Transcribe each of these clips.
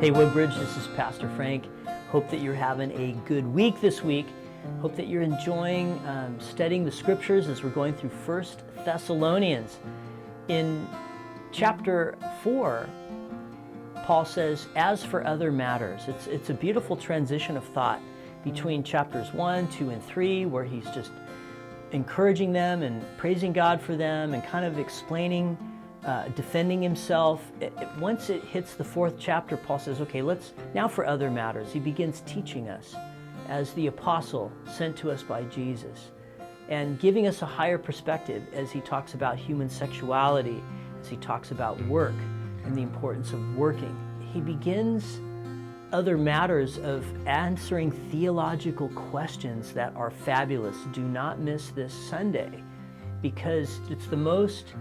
Hey Woodbridge, this is Pastor Frank. Hope that you're having a good week this week. Hope that you're enjoying studying the scriptures as we're going through 1 Thessalonians. In chapter 4, Paul says, as for other matters. It's a beautiful transition of thought between chapters 1, 2, and 3, where he's just encouraging them and praising God for them and kind of explaining, defending himself. Once it hits the 4th chapter, Paul says, okay, now for other matters. He begins teaching us as the apostle sent to us by Jesus and giving us a higher perspective as he talks about human sexuality, as he talks about work and the importance of working. He begins other matters of answering theological questions that are fabulous. Do not miss this Sunday, because it's the most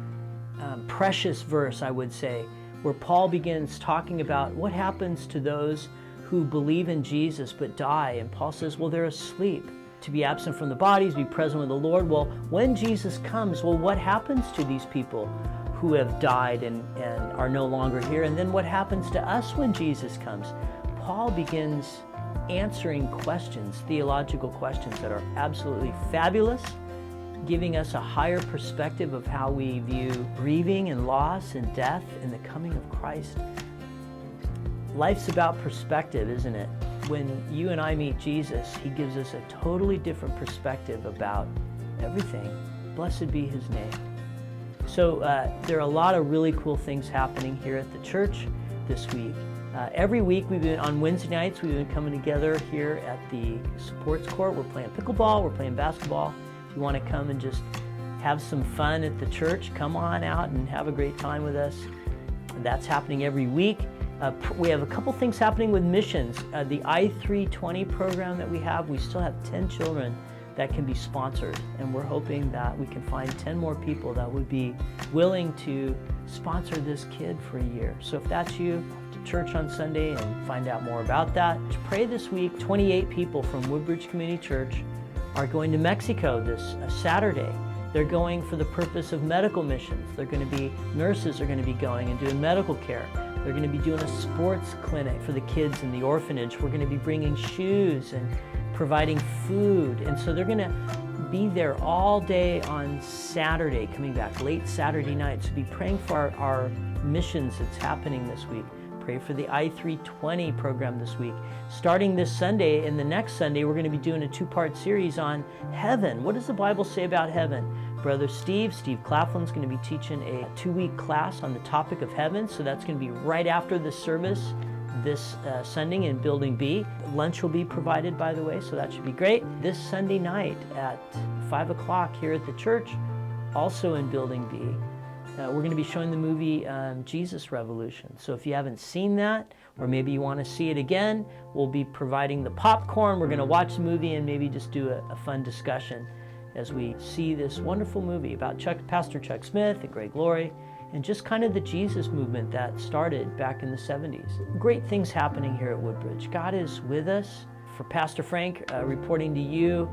precious verse, I would say, where Paul begins talking about what happens to those who believe in Jesus but die. And Paul says, well, they're asleep. To be absent from the body is to be present with the Lord. Well, when Jesus comes, well, what happens to these people who have died and are no longer here? And then what happens to us when Jesus comes? Paul begins answering questions, theological questions that are absolutely fabulous, giving us a higher perspective of how we view grieving and loss and death and the coming of Christ. Life's about perspective, isn't it? When you and I meet Jesus, he gives us a totally different perspective about everything. Blessed be his name. So there are a lot of really cool things happening here at the church this week. Every week on Wednesday nights, we've been coming together here at the sports court. We're playing pickleball, we're playing basketball. If you want to come and just have some fun at the church, come on out and have a great time with us. That's happening every week. We have a couple things happening with missions. The I-320 program that we have, we still have 10 children that can be sponsored, and we're hoping that we can find 10 more people that would be willing to sponsor this kid for a year. So if that's you, to church on Sunday and find out more about that. To pray this week, 28 people from Woodbridge Community Church are going to Mexico this Saturday. They're going for the purpose of medical missions. They're going to be, nurses are going to be going and doing medical care. They're going to be doing a sports clinic for the kids in the orphanage. We're going to be bringing shoes and providing food. And so they're going to be there all day on Saturday, coming back late Saturday night. So be praying for our missions that's happening this week. Pray for the I-320 program this week. Starting this Sunday and the next Sunday, we're going to be doing a 2-part series on heaven. What does the Bible say about heaven? Brother Steve Claflin is going to be teaching a 2-week class on the topic of heaven. So that's going to be right after the service this Sunday in Building B. Lunch will be provided, by the way, so that should be great. This Sunday night at 5 o'clock here at the church, also in Building B, we're going to be showing the movie Jesus Revolution. So if you haven't seen that, or maybe you want to see it again, we'll be providing the popcorn. We're going to watch the movie and maybe just do a fun discussion as we see this wonderful movie about Pastor Chuck Smith and Greg Laurie, and just kind of the Jesus movement that started back in the 70s. Great things happening here at Woodbridge. God is with us. For Pastor Frank, reporting to you,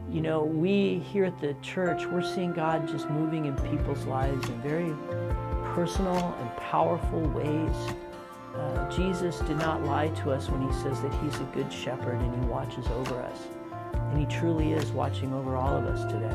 you know, we here at the church, we're seeing God just moving in people's lives in very personal and powerful ways. Jesus did not lie to us when he says that he's a good shepherd and he watches over us. And he truly is watching over all of us today.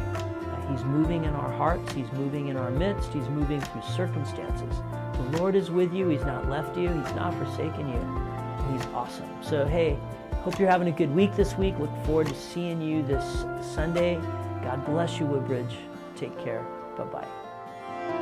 He's moving in our hearts. He's moving in our midst. He's moving through circumstances. The Lord is with you. He's not left you. He's not forsaken you. He's awesome. So, hey, hope you're having a good week this week. Look forward to seeing you this Sunday. God bless you, Woodbridge. Take care. Bye-bye.